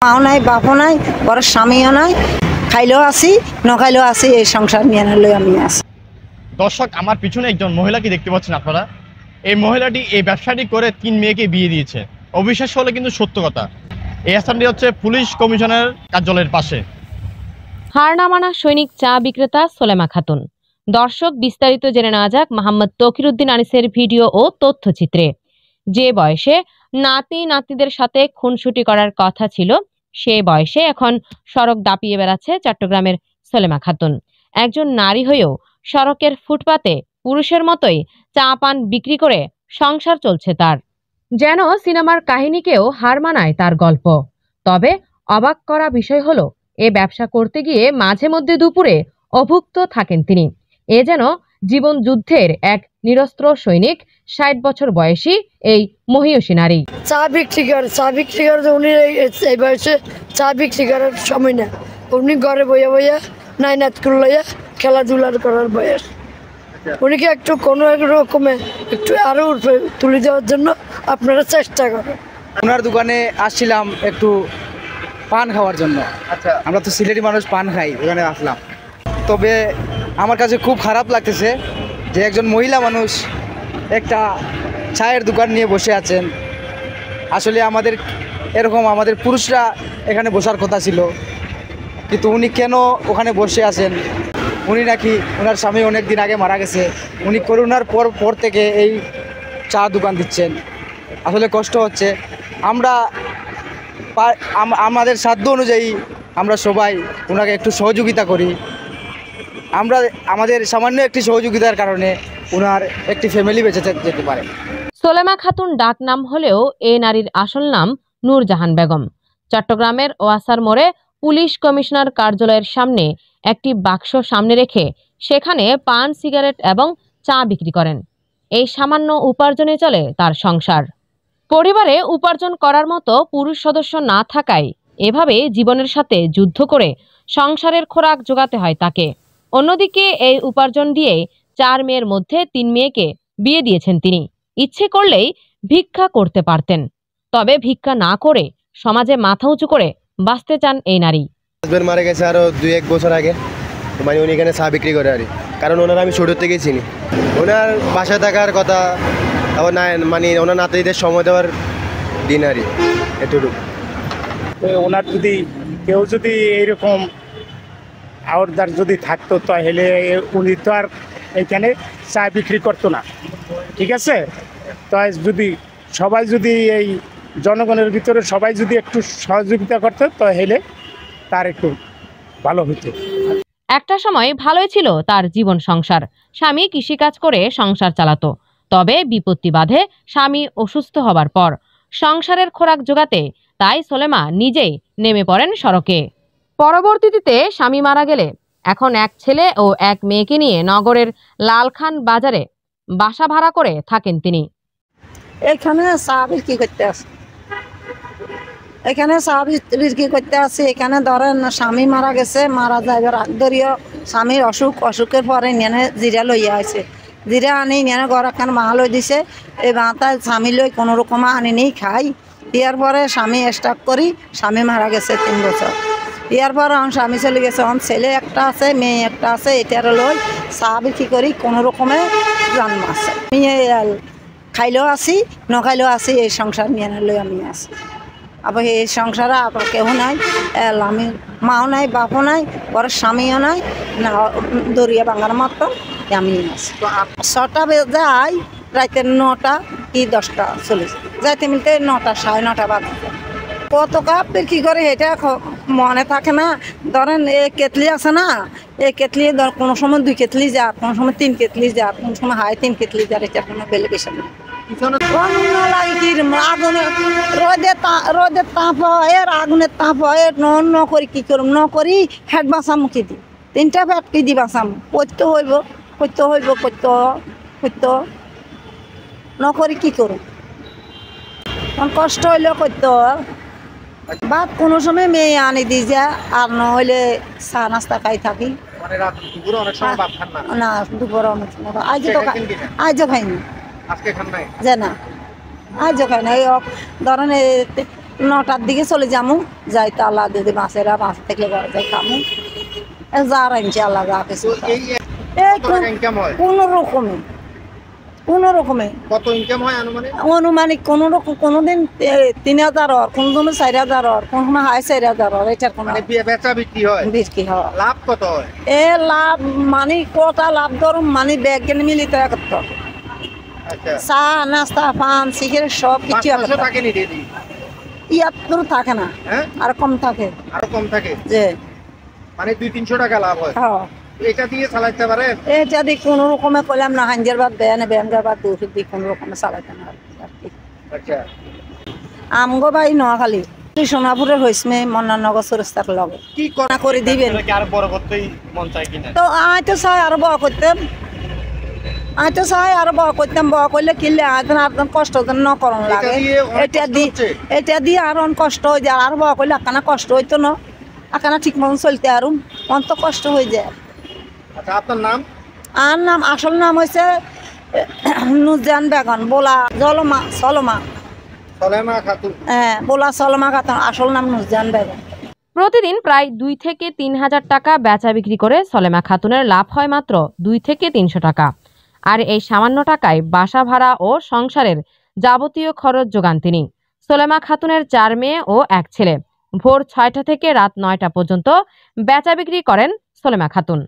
মাও নাই, বাপও নাই, বড় স্বামীও নাই, খাইলেও আসি নখাইলেও আসি, এই সংসার নিয়ে নিলে আমি আসি। দর্শক, আমার পিছনে একজন মহিলাকে দেখতে পাচ্ছেন আপনারা। এই মহিলাটি এই ব্যবসাটি করে 3 মেয়েকে বিয়ে দিয়েছে। অবিশ্বাস হলে কিন্তু সত্য কথা। এই স্থানটি হচ্ছে পুলিশ কমিশনার কার্যালয়ের পাশে। হার না মানা সৈনিক চা বিক্রেতা সোলেমা খাতুন। দর্শক, বিস্তারিত জেনে নেওয়া যাক মোহাম্মদ তকিরউদ্দিন আনিসের ভিডিও ও তথ্যচিত্রে। যে বয়সে নাতি নাতনিদের সাথে খুনসুটি করার কথা ছিল, সে বয়সে এখন সড়ক দাপিয়ে বেড়াচ্ছে চট্টগ্রামের সোলেমা খাতুন। একজন নারী হয়েও সড়কের ফুটপাতে পুরুষের মতোই চা পান বিক্রি করে সংসার চলছে তার। যেন সিনেমার কাহিনীকেও হার মানায় তার গল্প। তবে অবাক করা বিষয় হলো, এ ব্যবসা করতে গিয়ে মাঝে মধ্যে দুপুরে অভুক্ত থাকেন তিনি। এ যেন জীবন যুদ্ধের এক নিরস্ত্র সৈনিক, 60 বছর বয়সী এই মহিয়সী নারী। চা বিক্রি করে উনি এই বয়সে চা বিক্রি করার সময় না। উনি ঘরে বইয়া বইয়া নাইনাত করে লইয়া খেলাধুলার করার বয়স। উনিকে একটু কোনো এক রকমে একটু আরো তুলে দেওয়ার জন্য আপনারা চেষ্টা করেন। ওনার দোকানে আসছিলাম একটু পান খাওয়ার জন্য। আচ্ছা, আমরা তো সিলেটি মানুষ, পান খাই, ওখানে আসলাম। তবে আমার কাছে খুব খারাপ লাগতেছে যে একজন মহিলা মানুষ একটা চায়ের দোকান নিয়ে বসে আছেন। আসলে আমাদের পুরুষরা এখানে বসার কথা ছিল, কিন্তু উনি কেন ওখানে বসে আছেন? উনি নাকি ওনার স্বামী অনেক দিন আগে মারা গেছে, উনি করোনার পর থেকে এই চা দোকান দিচ্ছেন। আসলে কষ্ট হচ্ছে। আমাদের সাধ্য অনুযায়ী আমরা সবাই ওনাকে একটু সহযোগিতা করি। আমাদের সামান্য একটি সহযোগিতার কারণে ওনার একটি ফ্যামিলি বেঁচে যেতে পারে। সোলেমা খাতুন ডাক নাম হলেও এ নারীর আসল নাম নূরজাহান বেগম। চট্টগ্রামের ওয়াসার মোড়ে পুলিশ কমিশনার কার্যালয়ের সামনে একটি বাক্স সামনে রেখে সেখানে পান, সিগারেট এবং চা বিক্রি করেন। এই সামান্য উপার্জনে চলে তার সংসার। পরিবারে উপার্জন করার মতো পুরুষ সদস্য না থাকায় এভাবে জীবনের সাথে যুদ্ধ করে সংসারের খোরাক জোগাতে হয় তাকে। অন্যদিকে এই উপার্জন দিয়ে 4 মেয়ের মধ্যে 3 মেয়েকে বিয়ে দিয়েছেন তিনি। ইচ্ছে করলেই ভিক্ষা করতে পারতেন, তবে ভিক্ষা না করে সমাজে মাথা উঁচু করে বাঁচতে চান এই নারী। হাজবেন্ড মারা গেছে আরও 2-1 বছর আগে। মানে উনি এখানে চা বিক্রি করে আর, কারণ ওনার আমি ছোটোর থেকেই চিনি। ওনার বাসায় থাকার কথা, আবার না মানে ওনার নাতিদের সময় দেওয়ার দিন আর এতটুকু। ওনার যদি কেউ যদি এইরকম আওরদার যদি থাকতো, তাহলে উনি তো আর এখানে চা বিক্রি করতো না। ঠিক আছে, তাই সবাই যদি এই জনগণের ভিতরে সবাই যদি একটু সহযোগিতা করতো, তাহলে তার একটু ভালো হতো। একটা সময় ভালোই ছিল তার জীবন সংসার। স্বামী কৃষিকাজ করে সংসার চালাতো। তবে বিপত্তি বাধে স্বামী অসুস্থ হবার পর। সংসারের খোরাক জোগাতে তাই সোলেমা নিজেই নেমে পড়েন সড়কে। পরবর্তীতে স্বামী মারা গেলে এখন 1 ছেলে ও 1 মেয়েকে নিয়ে নগরের লালখান বাজারে বাসা ভাড়া করে থাকেন তিনি। এখানে চা বিক্রি করতে আসি, এখানে ধরেন স্বামী মারা গেছে, মারা যাইবার আগ ধরিও স্বামীর অসুখের পরে নিয়ে জিরা লইয়া আছে। জিরা আনি নিয়ে ঘর একখান মা লই দিছে। এই মাথা স্বামী লই কোনো রকম আনি নেই খাই। ইয়ার পরে স্বামী স্টার্ট করি, স্বামী মারা গেছে 3 বছর। ইয়ার পর স্বামী চলে গেছে, ছেলে একটা আছে, মেয়ে একটা আছে। এটার লই চা বিক্রি করি কোনো রকমে জন্ম আছে। আমি খাইলেও আসি নখাইলেও আসি, এই সংসার নিয়ে লই আমি আছি। আবার এই সংসারে আবার কেউ নাই, আমি মাও নাই, বাপও নাই, বড় স্বামীও নাই, না দরিয়া বাংলার মতো আমি আছি। 6টা বেজে যাই, রাতে 9টা কি 10টা চলে যাইতে মিলতে 9টা 9:30 বাজে। কত কাপ বিক্রি করে এটা মনে থাকে না। ধরেন এই কেতলি আছে না, এই কেতলি কোনো সময় 2 কেতলি যার, কোনো সময় 3 কেতলি যার, কোনো সময় 3 কেতলি যার। এটা কোনো বেলে বেশি না। রোদের তাপ হয়, আগুনের তাপ হয়, করি কি করুম করি ফ্যাট বাঁচামুখী দি 3টা ফ্যাট কি দি বাঁচাম। করতে হইব নকরি কি করুম, কষ্ট হইলেও করতে। ভাত কোনো সময় মেয়ে আনি দি যা, আর নহলে চা নাস্তা খাই থাকি। না দুপুরে অনেক আজও খাইনি, যে না আজও খাই না। ধরেন 9টার দিকে চলে যামু, যাই তো আল্লাহ যদি বাঁচেরা বাঁচ থাকলে ঘরে যাই খামু, যার ইনশাআল্লাহ যা কিছু এই কোনো রকমে কত ইনকাম হয় আনুমানিক? অনুমানিক কোনোদিন 3,000 আর কোনোদিন 4,000 আর কোন সময় হয় 4,000 আর এটার কোনো বেচা বিক্রি হয়? বিক্রি হয়। লাভ কত হয়? লাভ মানে কটা লাভ ধরুন মানে ব্যাগ গেলে মিলিত করত, চা নাস্তা পান সিগারেট সব কিছু ইয়াত্তর থাকে না, আর কম থাকে, আরো কম থাকে, যে মানে 200-300 টাকা লাভ হয়। এটা দিয়ে চালাইতে পারে? এটা দিয়ে কোনো রকমে করলাম না, হাঞ্জের বাদ দেয় না, ব্যাংকের বাদ দুধ দিয়ে কোনো রকমে চালাইতে না। আচ্ছা, আমগো ভাই নোয়াখালী সোনাপুরে হয়েছে মন্নানগর চৌরাস্তার লগে কি করে দিবেন আর বড় করতেই মন চাই কিনা? তো আয় তো চাই আরো বড় করতাম, বড় করলে কিনলে আপনার কষ্ট ন করন লাগে, এটা দিয়ে আর কষ্ট হয়ে যায়, আর বড় করলে একখানা কষ্ট হইতো না, একখানা ঠিক মতন চলতে আর অন্ত কষ্ট হয়ে যায়। আচ্ছা, আপনার নাম? আর নাম আসল নাম হয়েছে নুরজাহান বেগম, বোলা সলমা খাতুন। হ্যাঁ, বোলা সলমা খাতুন, আসল নাম নুরজাহান বেগম। প্রতিদিন প্রায় 2 থেকে 3,000 টাকা বেচা বিক্রি করে সলেমা খাতুনের লাভ হয় মাত্র 2 থেকে 300 টাকা। আর এই সামান্য টাকায় বাসা ভাড়া ও সংসারের যাবতীয় খরচ যোগান তিনি। সলেমা খাতুনের 4 মেয়ে ও 1 ছেলে। ভোর 6টা থেকে রাত 9টা পর্যন্ত বেচা বিক্রি করেন সলেমা খাতুন।